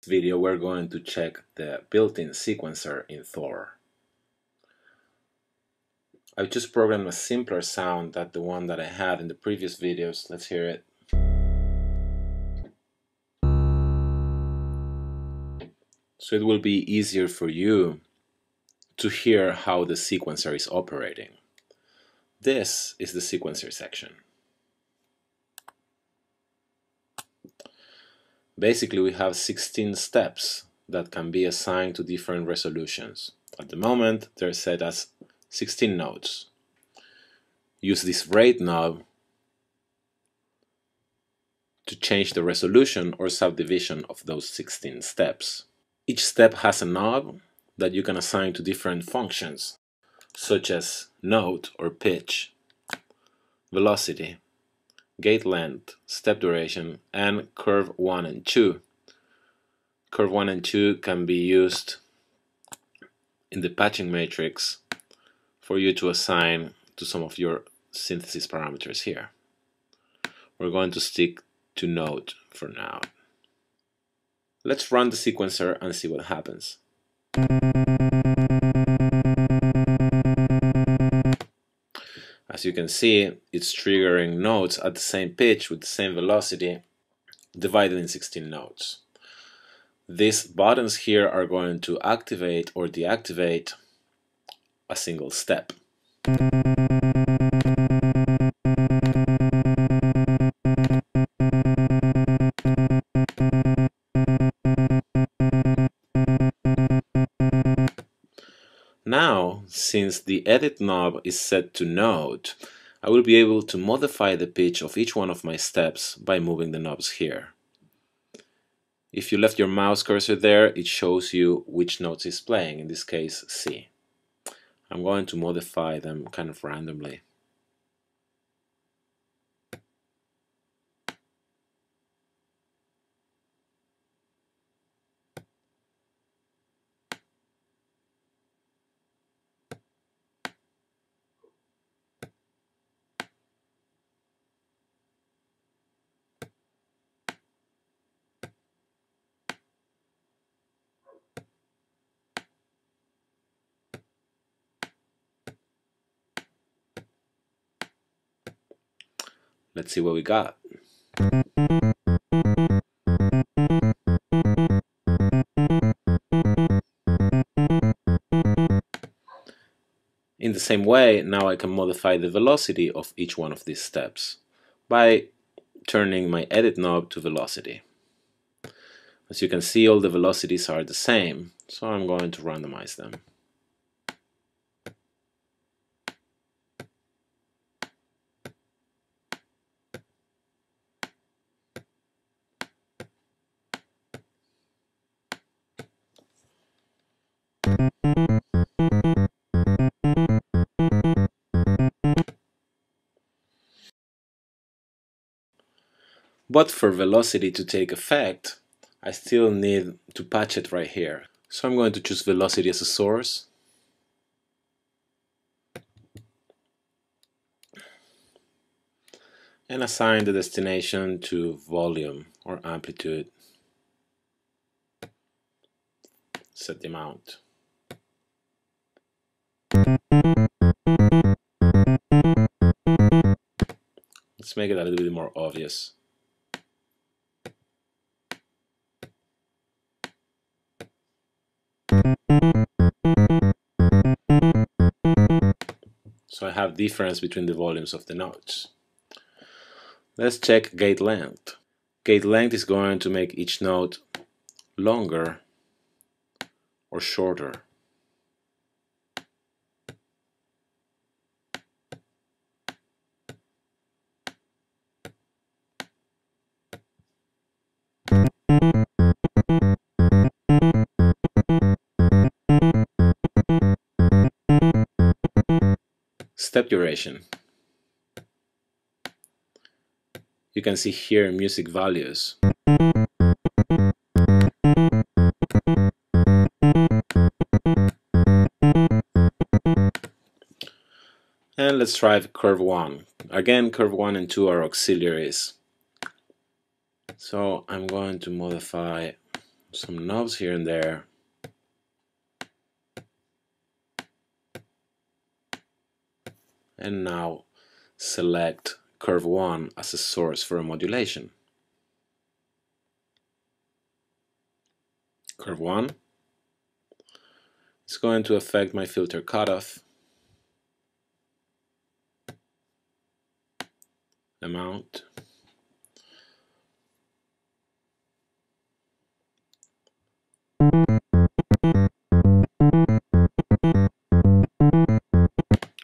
Video we're going to check the built-in sequencer in Thor. I've just programmed a simpler sound than the one that I had in the previous videos. Let's hear it. So it will be easier for you to hear how the sequencer is operating. This is the sequencer section. Basically, we have 16 steps that can be assigned to different resolutions. At the moment, they're set as 16 notes. Use this rate knob to change the resolution or subdivision of those 16 steps. Each step has a knob that you can assign to different functions, such as note or pitch, velocity, gate length, step duration, and curve 1 and 2. Curve 1 and 2 can be used in the patching matrix for you to assign to some of your synthesis parameters here. We're going to stick to note for now. Let's run the sequencer and see what happens. As you can see, it's triggering notes at the same pitch with the same velocity, divided in 16 notes. These buttons here are going to activate or deactivate a single step. Now, since the edit knob is set to note, I will be able to modify the pitch of each one of my steps by moving the knobs here. If you left your mouse cursor there, it shows you which notes it's playing, in this case C. I'm going to modify them kind of randomly. Let's see what we got. In the same way, now I can modify the velocity of each one of these steps by turning my edit knob to velocity. As you can see, all the velocities are the same, so I'm going to randomize them. But for velocity to take effect, I still need to patch it right here. So I'm going to choose velocity as a source. And assign the destination to volume or amplitude. Set the amount. Let's make it a little bit more obvious. So I have difference between the volumes of the notes. Let's check gate length. Gate length is going to make each note longer or shorter. Step duration. You can see here music values. And let's try curve 1. Again, curve 1 and 2 are auxiliaries. So I'm going to modify some knobs here and there. And now select curve 1 as a source for a modulation. Curve 1 is going to affect my filter cutoff, amount,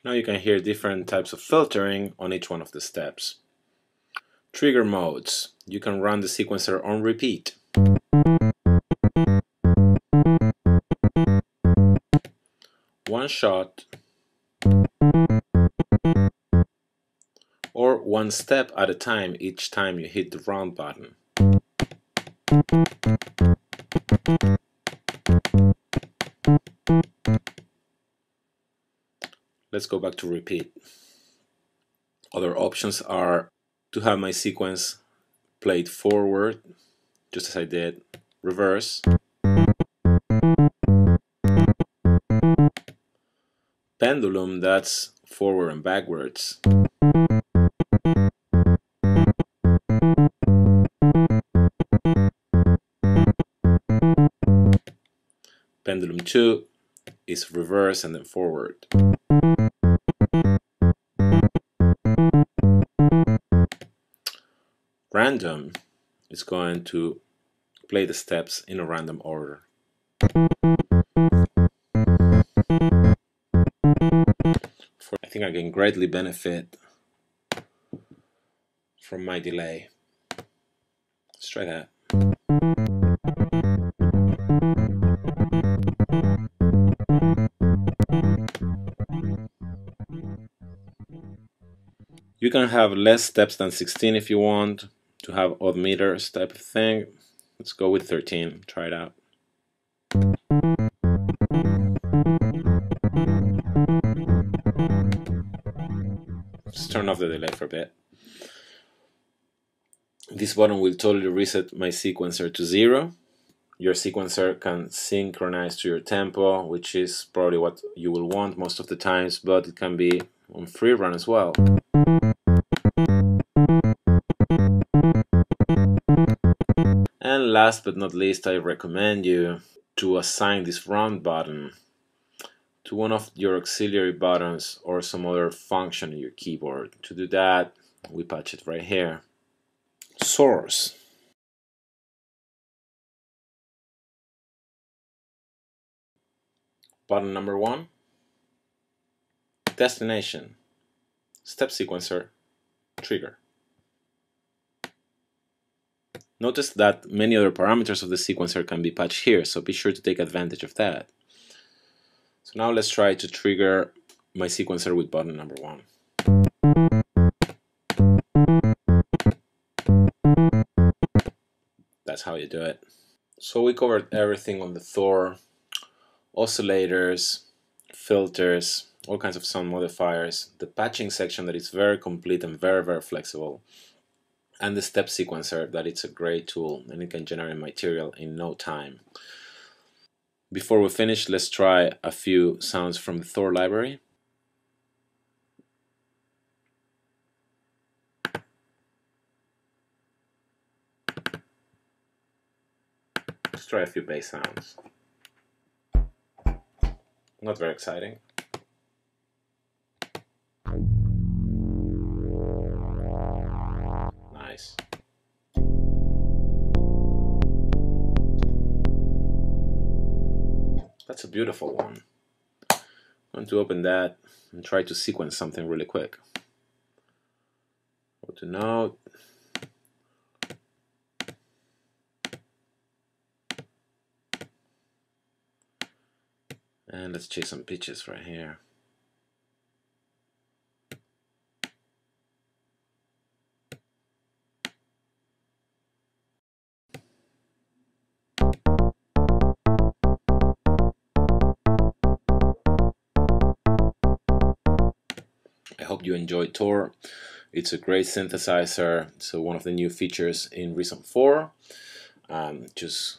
now you can hear different types of filtering on each one of the steps. Trigger modes. You can run the sequencer on repeat. One shot, or one step at a time each time you hit the round button. Let's go back to repeat. Other options are to have my sequence played forward, just as I did, reverse, pendulum, that's forward and backwards, pendulum 2 is reverse and then forward. Random is going to play the steps in a random order. I think I can greatly benefit from my delay. Let's try that. You can have less steps than 16 if you want to have odd meters type of thing. Let's go with 13, try it out. Let's turn off the delay for a bit. This button will totally reset my sequencer to 0. Your sequencer can synchronize to your tempo, which is probably what you will want most of the times, but it can be on free run as well. And last but not least, I recommend you to assign this round button to one of your auxiliary buttons or some other function in your keyboard. To do that, we patch it right here. Source. Button number 1. Destination. Step sequencer. Trigger. Notice that many other parameters of the sequencer can be patched here, so be sure to take advantage of that. So now let's try to trigger my sequencer with button number 1. That's how you do it. So we covered everything on the Thor: oscillators, filters, all kinds of sound modifiers, the patching section that is very complete and very flexible, and the step sequencer that it's a great tool and it can generate material in no time. Before we finish, let's try a few sounds from the Thor library. Let's try a few bass sounds. Not very exciting. Nice. That's a beautiful one. I'm going to open that and try to sequence something really quick. Go to Note. And let's chase some pitches right here. I hope you enjoyed Thor. It's a great synthesizer. It's one of the new features in Reason 4. Just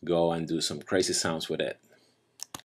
go and do some crazy sounds with it.